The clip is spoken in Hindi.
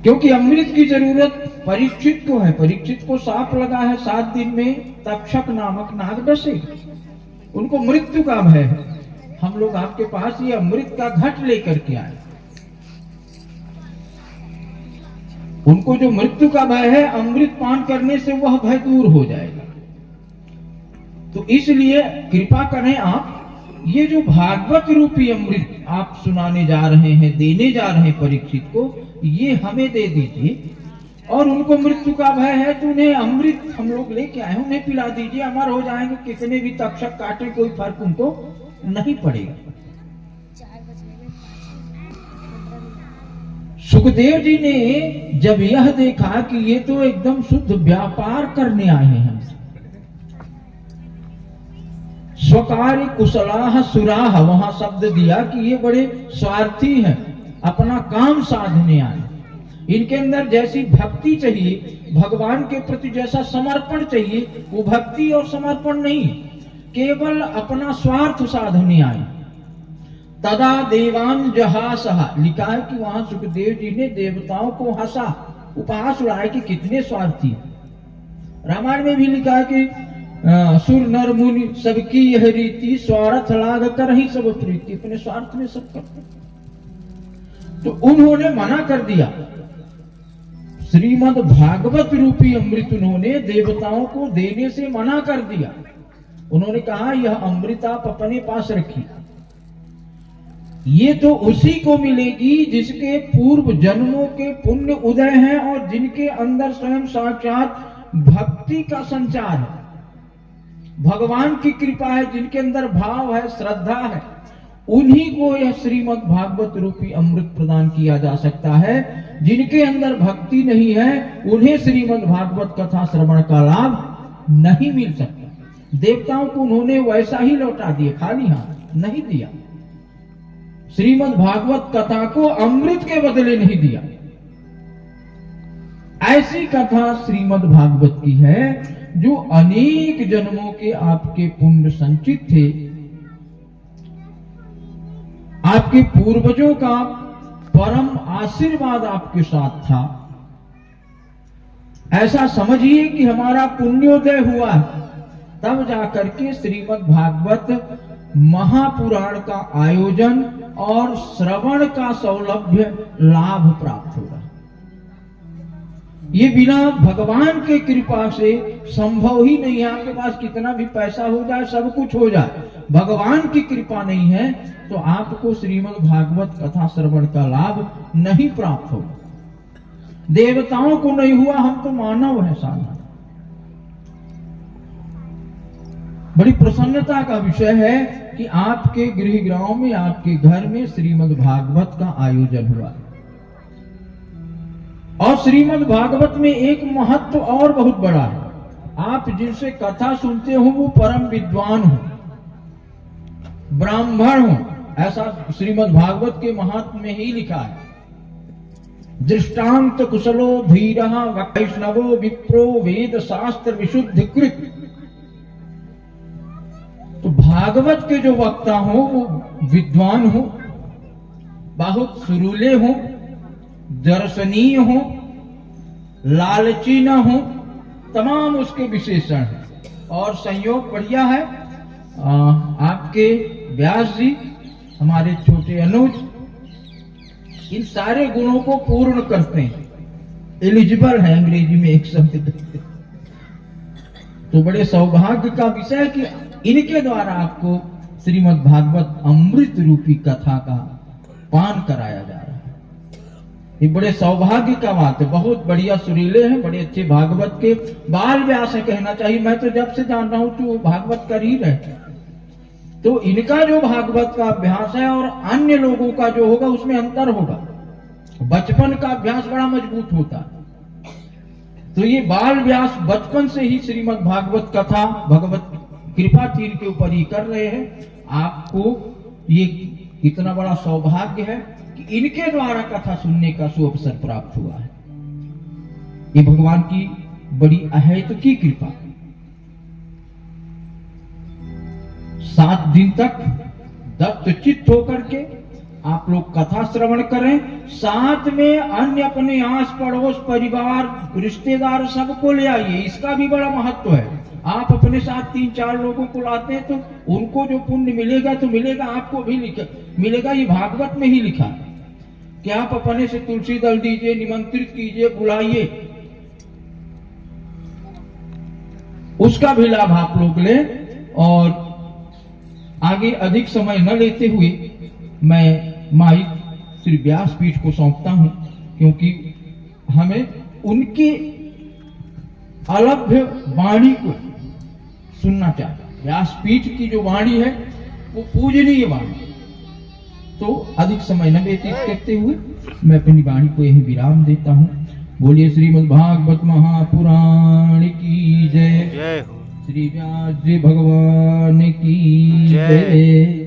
क्योंकि अमृत की जरूरत परीक्षित को है। परीक्षित को सांप लगा है, 7 दिन में तक्षक नामक नाग डसे, उनको मृत्यु का भय है। हम लोग आपके पास ये अमृत का घट लेकर के आए, उनको जो मृत्यु का भय है, अमृत पान करने से वह भय दूर हो जाएगा। तो इसलिए कृपा करें आप, ये जो भागवत रूपी अमृत आप सुनाने जा रहे हैं, देने जा रहे हैं परीक्षित को, ये हमें दे दीजिए। और उनको मृत्यु का भय है तो उन्हें अमृत हम लोग लेके आए, उन्हें पिला दीजिए, अमर हो जाएंगे। कितने भी तक्षक काटे कोई फर्क उनको नहीं पड़ेगा। सुखदेव जी ने जब यह देखा कि ये तो एकदम शुद्ध व्यापार करने आए हैं हमसे, स्वकार्य कुशलाह सुराह, वहां शब्द दिया कि ये बड़े स्वार्थी हैं, अपना काम साधने आए। इनके अंदर जैसी भक्ति चाहिए, भगवान के प्रति जैसा समर्पण चाहिए, वो भक्ति और समर्पण नहीं, केवल अपना स्वार्थ साधने आए। तदा देवान जहासहा, लिखा है कि वहां सुखदेव जी ने देवताओं को हंसा, उपहास उड़ाया कि कितने स्वार्थी। रामायण में भी लिखा है कि सुर नर मुनि सबकी यह रीति, स्वार्थ लाग कर ही सब प्रीति, अपने स्वार्थ में सब करते। तो उन्होंने मना कर दिया। श्रीमद् भागवत रूपी अमृत उन्होंने देवताओं को देने से मना कर दिया। उन्होंने कहा यह अमृत आप अपने पास रखिए, ये तो उसी को मिलेगी जिसके पूर्व जन्मों के पुण्य उदय हैं और जिनके अंदर स्वयं साक्षात भक्ति का संचार है, भगवान की कृपा है, जिनके अंदर भाव है, श्रद्धा है, उन्हीं को यह श्रीमद् भागवत रूपी अमृत प्रदान किया जा सकता है। जिनके अंदर भक्ति नहीं है उन्हें श्रीमद् भागवत कथा श्रवण का लाभ नहीं मिल सकता। देवताओं को उन्होंने वैसा ही लौटा दिया, खाली हाथ नहीं दिया। श्रीमद् भागवत कथा को अमृत के बदले नहीं दिया। ऐसी कथा श्रीमद् भागवत की है जो अनेक जन्मों के आपके पुण्य संचित थे, आपके पूर्वजों का परम आशीर्वाद आपके साथ था। ऐसा समझिए कि हमारा पुण्योदय हुआ है, तब जाकर के श्रीमद् भागवत महापुराण का आयोजन और श्रवण का सौलभ्य लाभ प्राप्त होगा। ये बिना भगवान के कृपा से संभव ही नहीं है। आपके पास कितना भी पैसा हो जाए, सब कुछ हो जाए, भगवान की कृपा नहीं है तो आपको श्रीमद् भागवत कथा श्रवण का लाभ नहीं प्राप्त होगा। देवताओं को नहीं हुआ, हम तो मानव है साधारण। बड़ी प्रसन्नता का विषय है कि आपके गृहग्राम में, आपके घर में श्रीमद् भागवत का आयोजन हुआ। और श्रीमद् भागवत में एक महत्व और बहुत बड़ा है। आप जिनसे कथा सुनते हो वो परम विद्वान हो, ब्राह्मण हो, ऐसा श्रीमद् भागवत के महात्म्य में ही लिखा है। दृष्टांत कुशलो धीरः वैष्णवो विप्रो वेद शास्त्र विशुद्ध कृत। तो भागवत के जो वक्ता हो वो विद्वान हो, बहुत सुरीले हो, दर्शनीय हो, लालची न हो, तमाम उसके विशेषण हैं। और संयोग बढ़िया है, आपके व्यास जी, हमारे छोटे अनुज, इन सारे गुणों को पूर्ण करते हैं। एलिजिबल है अंग्रेजी में एक शब्द। तो बड़े सौभाग्य का विषय है कि इनके द्वारा आपको श्रीमद् भागवत अमृत रूपी कथा का पान कराया जा रहा है। ये बड़े सौभाग्य का बात है। बहुत बढ़िया सुरीले हैं, बड़े अच्छे भागवत के बाल व्यास है कहना चाहिए। मैं तो जब से जान रहा हूं तो भागवत कर ही रहे। तो इनका जो भागवत का अभ्यास है और अन्य लोगों का जो होगा उसमें अंतर होगा। बचपन का अभ्यास बड़ा मजबूत होता है, तो ये बाल व्यास बचपन से ही श्रीमद् भागवत कथा भगवत कृपा तीर के ऊपर ही कर रहे हैं। आपको ये इतना बड़ा सौभाग्य है कि इनके द्वारा कथा सुनने का सुअवसर प्राप्त हुआ है। ये भगवान की बड़ी अहेतुकी कृपा। 7 दिन तक दत्त चित्त होकर के आप लोग कथा श्रवण करें, साथ में अन्य अपने आस पड़ोस परिवार रिश्तेदार सबको ले आइए, इसका भी बड़ा महत्व है। आप अपने साथ 3-4 लोगों को लाते हैं तो उनको जो पुण्य मिलेगा तो मिलेगा, आपको भी मिलेगा। ये भागवत में ही लिखा कि आप अपने से तुलसी दल दीजिए, निमंत्रित कीजिए, बुलाइए, उसका भी लाभ आप लोग लें। और आगे अधिक समय न लेते हुए मैं माइक श्री व्यासपीठ को सौंपता हूं, क्योंकि हमें उनकी अलभ्य वाणी को सुनना चाहिए। व्यासपीठ की जो वाणी है वो पूजनीय वाणी। तो अधिक समय न व्यतीत करते हुए मैं अपनी वाणी को यही विराम देता हूं। बोलिए श्रीमद् भागवत महापुराण की जय। श्री व्यास जी भगवान की जय।